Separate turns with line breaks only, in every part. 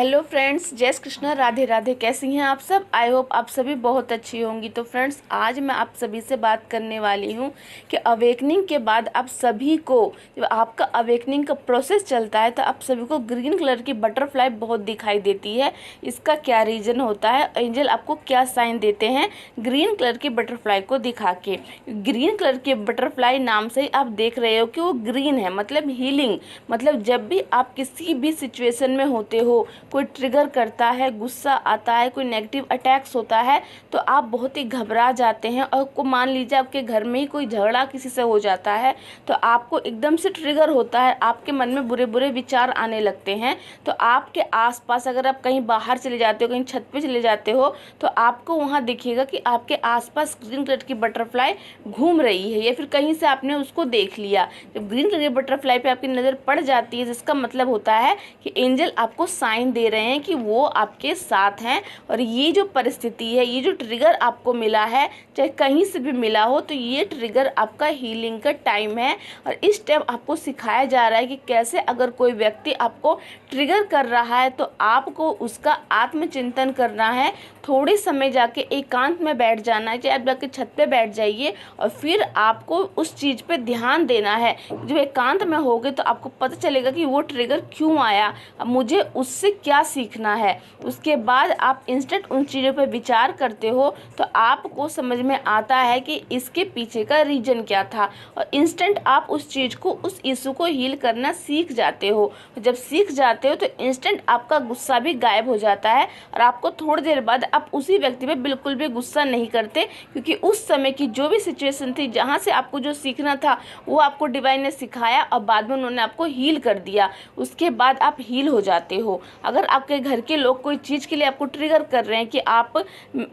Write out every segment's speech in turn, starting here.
Hello friends, जय श्री कृष्णा, राधे राधे। कैसी हैं आप सब? आई होप आप सभी बहुत अच्छी होंगी। तो फ्रेंड्स, आज मैं आप सभी से बात करने वाली हूं कि अवेकनिंग के बाद आप सभी को, जब आपका अवेकनिंग का प्रोसेस चलता है तो आप सभी को ग्रीन कलर की बटरफ्लाई बहुत दिखाई देती है। इसका क्या रीज़न होता है? एंजल आपको क्या साइन देते हैं ग्रीन कलर की बटरफ्लाई को दिखा के? ग्रीन कलर की बटरफ्लाई नाम से ही आप देख रहे हो कि वो ग्रीन है, मतलब हीलिंग। मतलब जब भी आप किसी भी सिचुएशन में होते हो, कोई ट्रिगर करता है, गुस्सा आता है, कोई नेगेटिव अटैक्स होता है, तो आप बहुत ही घबरा जाते हैं। और को मान लीजिए आपके घर में ही कोई झगड़ा किसी से हो जाता है तो आपको एकदम से ट्रिगर होता है, आपके मन में बुरे बुरे विचार आने लगते हैं। तो आपके आसपास अगर आप कहीं बाहर चले जाते हो, कहीं छत पे चले जाते हो, तो आपको वहाँ देखिएगा कि आपके आसपास ग्रीन कलर की बटरफ्लाई घूम रही है, या फिर कहीं से आपने उसको देख लिया। जब ग्रीन कलर की बटरफ्लाई पे आपकी नज़र पड़ जाती है, जिसका मतलब होता है कि एंजल आपको साइन दे रहे हैं कि वो आपके साथ हैं। और ये जो परिस्थिति है, ये जो ट्रिगर आपको मिला है, चाहे कहीं से भी मिला हो, तो ये ट्रिगर आपका हीलिंग का टाइम है। और इस टाइम आपको सिखाया जा रहा है कि कैसे अगर कोई व्यक्ति आपको ट्रिगर कर रहा है तो आपको उसका आत्मचिंतन करना है। थोड़े समय जाके एकांत में बैठ जाना है, चाहे आप जाके छत पे बैठ जाइए, और फिर आपको उस चीज़ पे ध्यान देना है। जब एकांत में होगे तो आपको पता चलेगा कि वो ट्रिगर क्यों आया, अब मुझे उससे क्या सीखना है। उसके बाद आप इंस्टेंट उन चीज़ों पे विचार करते हो तो आपको समझ में आता है कि इसके पीछे का रीज़न क्या था, और इंस्टेंट आप उस चीज़ को, उस इशू को हील करना सीख जाते हो। जब सीख जाते हो तो इंस्टेंट आपका गुस्सा भी गायब हो जाता है, और आपको थोड़ी देर बाद आप उसी व्यक्ति पे बिल्कुल भी गुस्सा नहीं करते, क्योंकि उस समय की जो भी सिचुएशन थी, जहाँ से आपको जो सीखना था वो आपको डिवाइन ने सिखाया, और बाद में उन्होंने आपको हील कर दिया। उसके बाद आप हील हो जाते हो। अगर आपके घर के लोग कोई चीज़ के लिए आपको ट्रिगर कर रहे हैं कि आप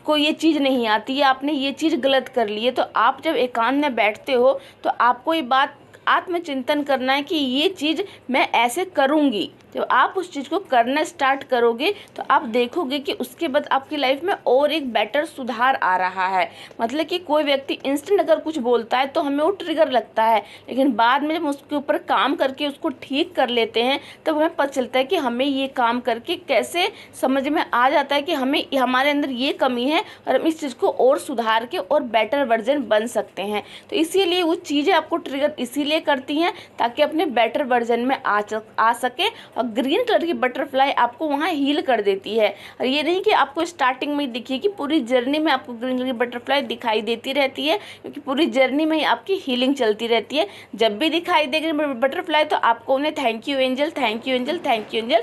को ये चीज़ नहीं आती है, आपने ये चीज़ गलत कर ली है, तो आप जब एकांत में बैठते हो तो आपको ये बात आत्मचिंतन करना है कि ये चीज़ मैं ऐसे करूँगी। जब आप उस चीज़ को करना स्टार्ट करोगे तो आप देखोगे कि उसके बाद आपकी लाइफ में और एक बेटर सुधार आ रहा है। मतलब कि कोई व्यक्ति इंस्टेंट अगर कुछ बोलता है तो हमें वो ट्रिगर लगता है, लेकिन बाद में जब उसके ऊपर काम करके उसको ठीक कर लेते हैं तो हमें पता चलता है कि हमें ये काम करके कैसे समझ में आ जाता है कि हमें, हमारे अंदर ये कमी है और हम इस चीज़ को और सुधार के और बेटर वर्जन बन सकते हैं। तो इसीलिए वो चीज़ें आपको ट्रिगर इसीलिए करती हैं ताकि अपने बेटर वर्जन में आ सके। और ग्रीन कलर की बटरफ्लाई आपको वहाँ हील कर देती है। और ये नहीं कि आपको स्टार्टिंग में ही दिखिए, कि पूरी जर्नी में आपको ग्रीन कलर की बटरफ्लाई दिखाई देती रहती है, क्योंकि पूरी जर्नी में ही आपकी हीलिंग चलती रहती है। जब भी दिखाई दे ग्रीन बटरफ्लाई तो आपको उन्हें thank you angel, thank you angel, thank you angel